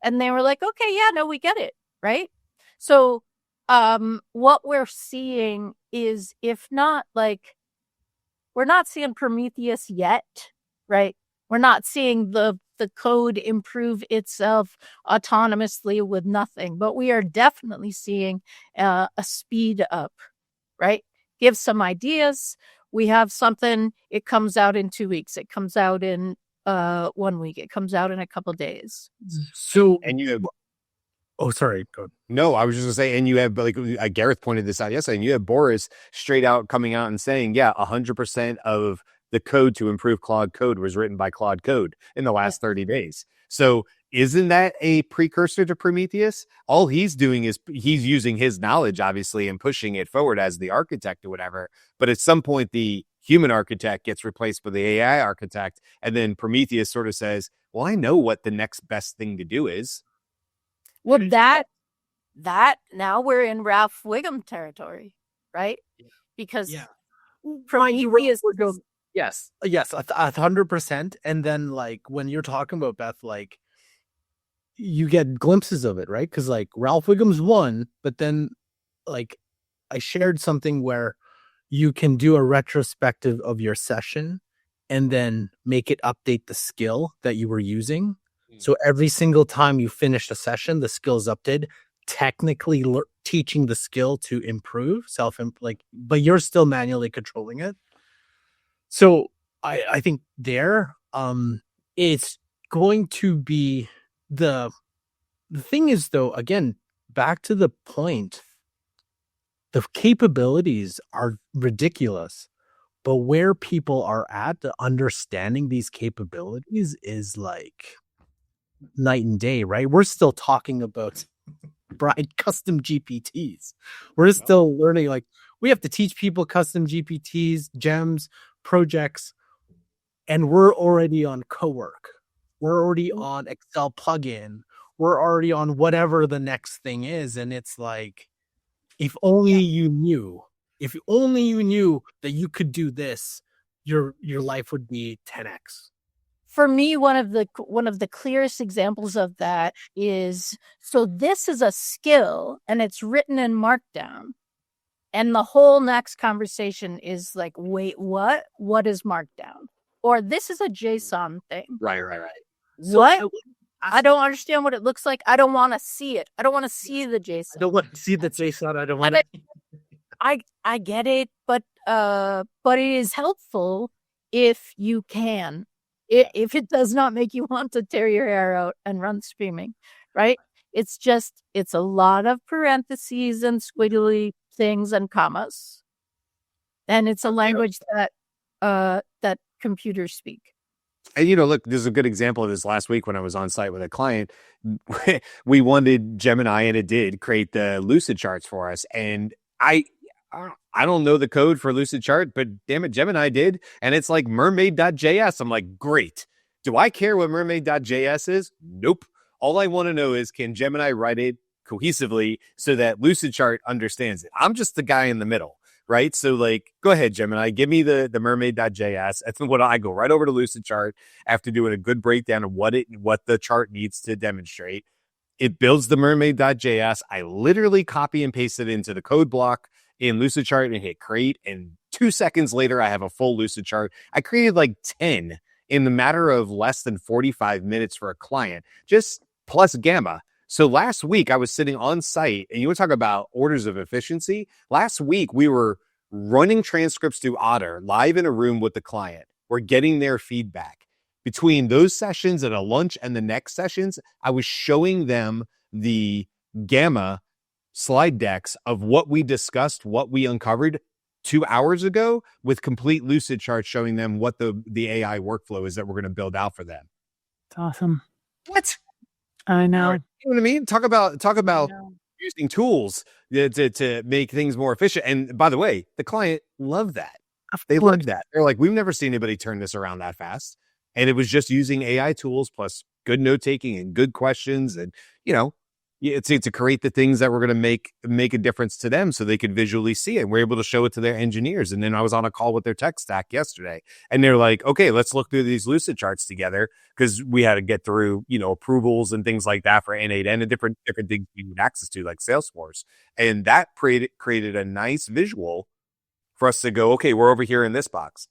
And they were like, okay, yeah, no, we get it. Right. So what we're seeing is, if not like, we're not seeing Prometheus yet. Right. We're not seeing the code improve itself autonomously with nothing, but we are definitely seeing a speed up, right? Give some ideas. We have something, it comes out in 2 weeks. It comes out in 1 week. It comes out in a couple days. So, And you have, oh, sorry. Go ahead. no, I was just gonna say, and you have like Gareth pointed this out yesterday, and you have Boris straight out coming out and saying, yeah, 100% of the code to improve Claude Code was written by Claude Code in the last 30 days. So isn't that a precursor to Prometheus? All he's doing is he's using his knowledge, obviously, and pushing it forward as the architect or whatever. But at some point, the human architect gets replaced by the AI architect. And then Prometheus sort of says, well, I know what the next best thing to do is. Well, that now we're in Ralph Wiggum territory, right? Because Prometheus Yes, 100%. And then like when you're talking about Beth, like you get glimpses of it, right? Because like Ralph Wiggum's one, but then like I shared something where you can do a retrospective of your session and then make it update the skill that you were using. So every single time you finish a session, the skill is updated, technically teaching the skill to improve but you're still manually controlling it. So I think there, it's going to be the thing is, though, again, back to the point, the capabilities are ridiculous, but where people are at, the understanding these capabilities is like night and day, right? We're still talking about custom GPTs. We're still learning, like we have to teach people custom GPTs, gems, projects, and we're already on Cowork. We're already on Excel plugin. We're already on whatever the next thing is. And it's like, if only you knew that you could do this, your life would be 10x. For me, one of the clearest examples of that is, so this is a skill and it's written in Markdown. And the whole next conversation is like, wait, what? What is Markdown? Or this is a JSON thing. Right. What? So, I don't understand what it looks like. I don't want to see it. I don't want to see the JSON. I don't want to see the JSON. I don't want to. I get it, but it is helpful if you can. If it does not make you want to tear your hair out and run screaming, right? It's a lot of parentheses and squiggly things and commas, and it's a language that computers speak. And look, there's a good example of this last week when I was on site with a client. We wanted Gemini, and it did create the Lucid charts for us. And I don't know the code for Lucid chart, but damn it, Gemini did. And it's like mermaid.js. I'm like, great. Do I care what mermaid.js is? Nope. All I want to know is, can Gemini write it cohesively so that Lucid chart understands it? I'm just the guy in the middle, right? So like, go ahead, Gemini, give me the mermaid.js. That's what I go right over to Lucid chart after doing a good breakdown of what the chart needs to demonstrate. It builds the mermaid.js. I literally copy and paste it into the code block in Lucidchart and hit create. And 2 seconds later, I have a full Lucidchart. I created like 10 in the matter of less than 45 minutes for a client, just plus Gamma. So last week I was sitting on site, and you want to talk about orders of efficiency. Last week we were running transcripts through Otter live in a room with the client. We're getting their feedback. Between those sessions and a lunch and the next sessions, I was showing them the Gamma slide decks of what we discussed, what we uncovered 2 hours ago, with complete lucid charts showing them what the AI workflow is that we're going to build out for them. It's awesome. What? I know. You know what I mean? Talk about using tools to make things more efficient. And by the way, the client loved that. They loved that. They're like, we've never seen anybody turn this around that fast. And it was just using AI tools plus good note taking and good questions, and to create the things that were going to make a difference to them, so they could visually see it. We're able to show it to their engineers. And then I was on a call with their tech stack yesterday, and they're like, okay, let's look through these lucid charts together, because we had to get through approvals and things like that for N8 and different things you need access to, like Salesforce. And that created a nice visual for us to go, okay, we're over here in this box.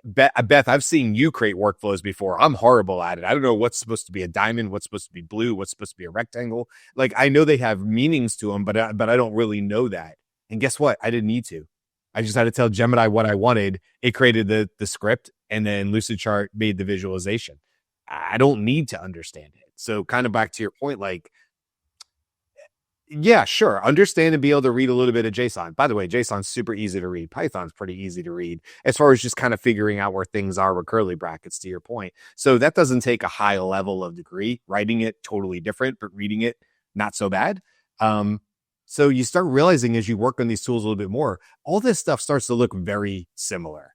Beth, I've seen you create workflows before. I'm horrible at it. I don't know what's supposed to be a diamond, what's supposed to be blue, what's supposed to be a rectangle. Like, I know they have meanings to them, but I don't really know that. And guess what? I didn't need to. I just had to tell Gemini what I wanted. It created the script, and then Lucidchart made the visualization. I don't need to understand it. So kind of back to your point, like, yeah, sure. Understand and be able to read a little bit of JSON. By the way, JSON's super easy to read. Python's pretty easy to read as far as just kind of figuring out where things are with curly brackets, to your point. So that doesn't take a high level of degree. Writing it, totally different, but reading it, not so bad. So you start realizing as you work on these tools a little bit more, all this stuff starts to look very similar.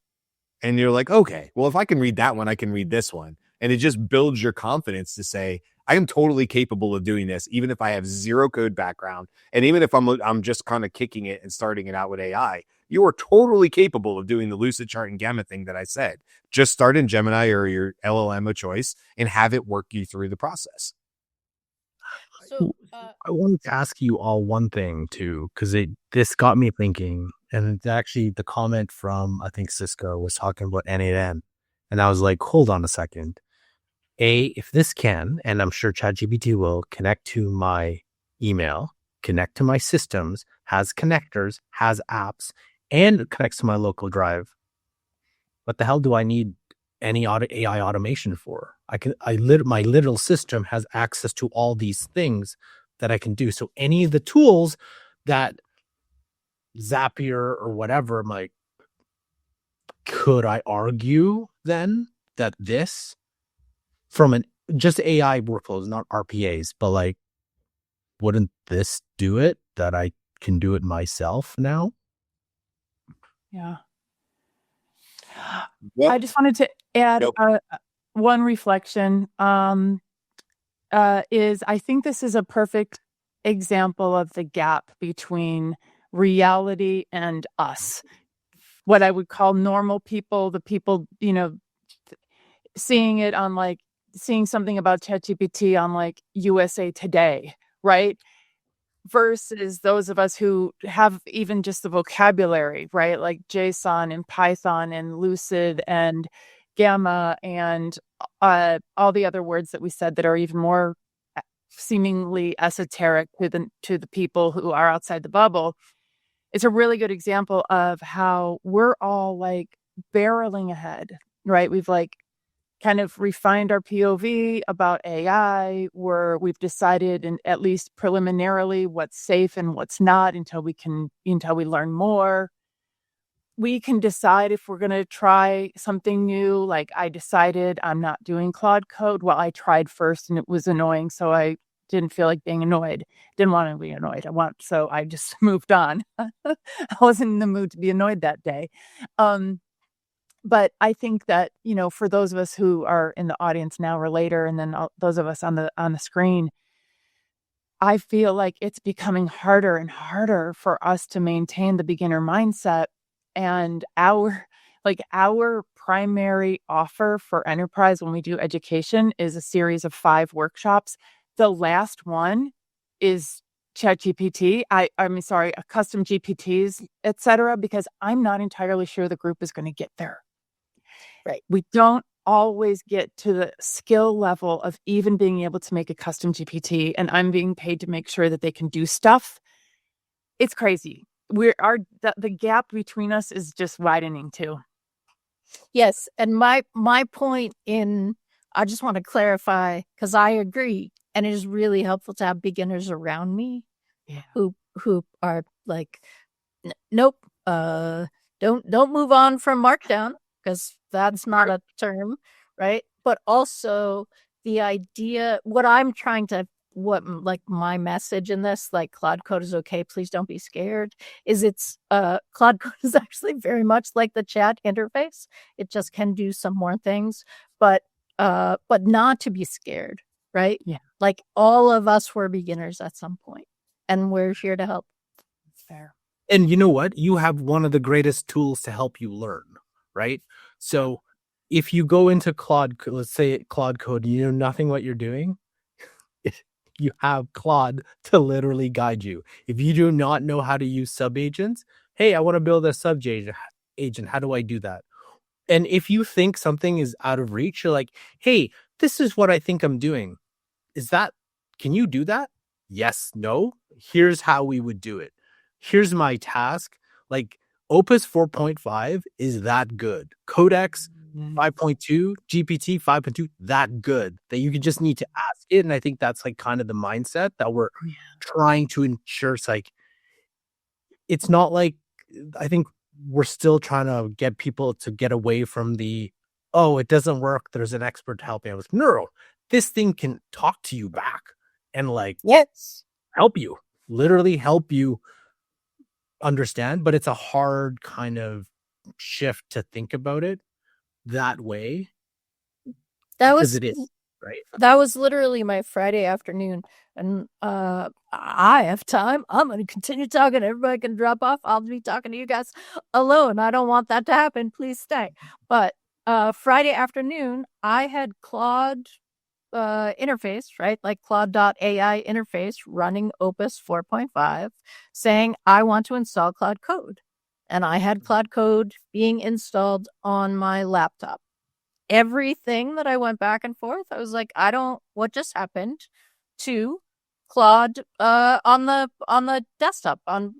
And you're like, okay, well, if I can read that one, I can read this one. And it just builds your confidence to say, I am totally capable of doing this, even if I have zero code background. And even if I'm just kind of kicking it and starting it out with AI, you are totally capable of doing the Lucidchart and Gamma thing that I said. Just start in Gemini or your LLM of choice and have it work you through the process. So, I wanted to ask you all one thing too, because this got me thinking. And it's actually the comment from, I think Cisco was talking about N8N. And I was like, hold on a second. If this can, and I'm sure ChatGPT will, connect to my email, connect to my systems, has connectors, has apps, and connects to my local drive, what the hell do I need any AI automation for? My literal system has access to all these things that I can do. So any of the tools that Zapier or whatever, I'm like, could I argue then that this, from just AI workflows, not RPAs, but like, wouldn't this do it, that I can do it myself now? Yeah. Well, I just wanted to add one reflection. Is I think this is a perfect example of the gap between reality and us. What I would call normal people, the people, seeing it on like, seeing something about ChatGPT on like USA Today, right? Versus those of us who have even just the vocabulary, right? Like JSON and Python and Lucid and Gamma and all the other words that we said that are even more seemingly esoteric to the people who are outside the bubble. It's a really good example of how we're all like barreling ahead, right? We've like kind of refined our POV about AI, where we've decided, and at least preliminarily, what's safe and what's not until we learn more. We can decide if we're going to try something new. Like I decided I'm not doing Claude Code. Well, I tried first and it was annoying, so I didn't feel like being annoyed. Didn't want to be annoyed. So I just moved on. I wasn't in the mood to be annoyed that day. But I think that, for those of us who are in the audience now or later, and then those of us on the screen, I feel like it's becoming harder and harder for us to maintain the beginner mindset. And our primary offer for enterprise when we do education is a series of 5 workshops the last one is ChatGPT. I'm sorry, custom GPTs, etc., because I'm not entirely sure the group is going to get there. Right. We don't always get to the skill level of even being able to make a custom GPT, and I'm being paid to make sure that they can do stuff. It's crazy. The gap between us is just widening too. Yes, and my point I just want to clarify, because I agree, and it is really helpful to have beginners around me who are like, nope, don't move on from Markdown, because that's not a term, right? But also the idea, my message in this, like, Claude Code is okay, please don't be scared, is Claude Code is actually very much like the chat interface. It just can do some more things, but not to be scared, right? Yeah. Like, all of us were beginners at some point, and we're here to help. Fair. And you know what? You have one of the greatest tools to help you learn, right? So if you go into let's say Claude Code, you know nothing what you're doing, you have Claude to literally guide you. If you do not know how to use sub-agents, hey, I want to build a sub-agent. How do I do that? And if you think something is out of reach, you're like, hey, this is what I think I'm doing. Can you do that? Yes, no. Here's how we would do it. Here's my task. Like, Opus 4.5 is that good. Codex 5.2, GPT 5.2, that good, that you just need to ask it. And I think that's like kind of the mindset that we're trying to ensure. It's like, it's not like, I think we're still trying to get people to get away from it doesn't work, there's an expert helping. I was, no, this thing can talk to you back and help you, literally help you understand. But it's a hard kind of shift to think about it that way. Because it is, right? That was literally my Friday afternoon, and I have time. I'm going to continue talking. Everybody can drop off. I'll be talking to you guys alone. I don't want that to happen. Please stay. But Friday afternoon, I had Claude interface, right? Like Claude.ai interface running Opus 4.5, saying, I want to install Claude Code. And I had Claude Code being installed on my laptop. Everything that I went back and forth, I was like, what just happened to Claude on the desktop, on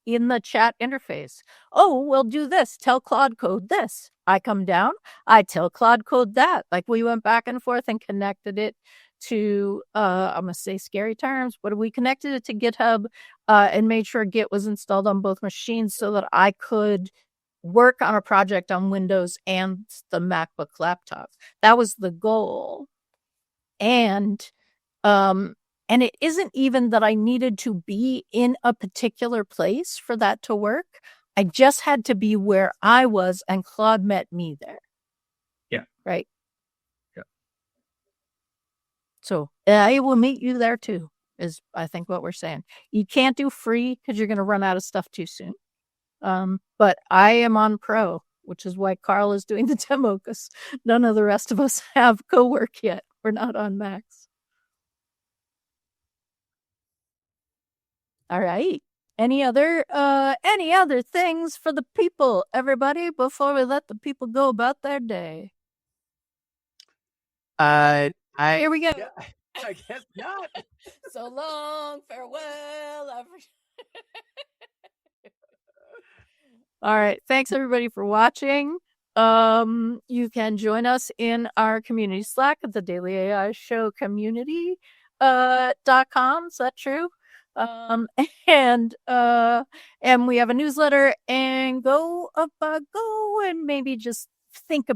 in the chat interface? Oh, we'll do this. Tell Claude Code this. I come down, I tell Claude Code that. Like, we went back and forth and connected it to, I'm going to say scary terms, but we connected it to GitHub and made sure Git was installed on both machines so that I could work on a project on Windows and the MacBook laptop. That was the goal. And it isn't even that I needed to be in a particular place for that to work. I just had to be where I was, and Claude met me there. Yeah. Right? Yeah. So I will meet you there too, is I think what we're saying. You can't do free because you're going to run out of stuff too soon. But I am on Pro, which is why Carl is doing the demo, because none of the rest of us have Cowork yet. We're not on Macs. All right. Any other things for the people, everybody, before we let the people go about their day? Here we go. Yeah, I guess not. So long, farewell. All right. Thanks everybody for watching. You can join us in our community Slack at the Daily AI Show community .com. Is that true? And we have a newsletter, and go and maybe just think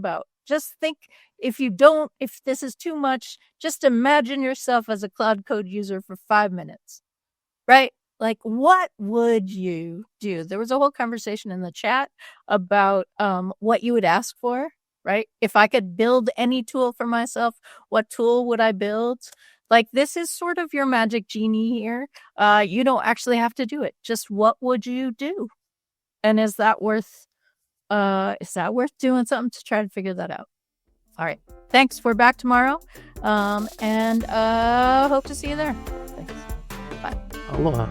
if this is too much, just imagine yourself as a Claude Code user for 5 minutes, right? Like, what would you do? There was a whole conversation in the chat about what you would ask for, right? If I could build any tool for myself, what tool would I build? Like, this is sort of your magic genie here. You don't actually have to do it. Just what would you do? And is that worth doing something to try to figure that out? All right. Thanks. We're back tomorrow. And hope to see you there. Thanks. Bye. Aloha.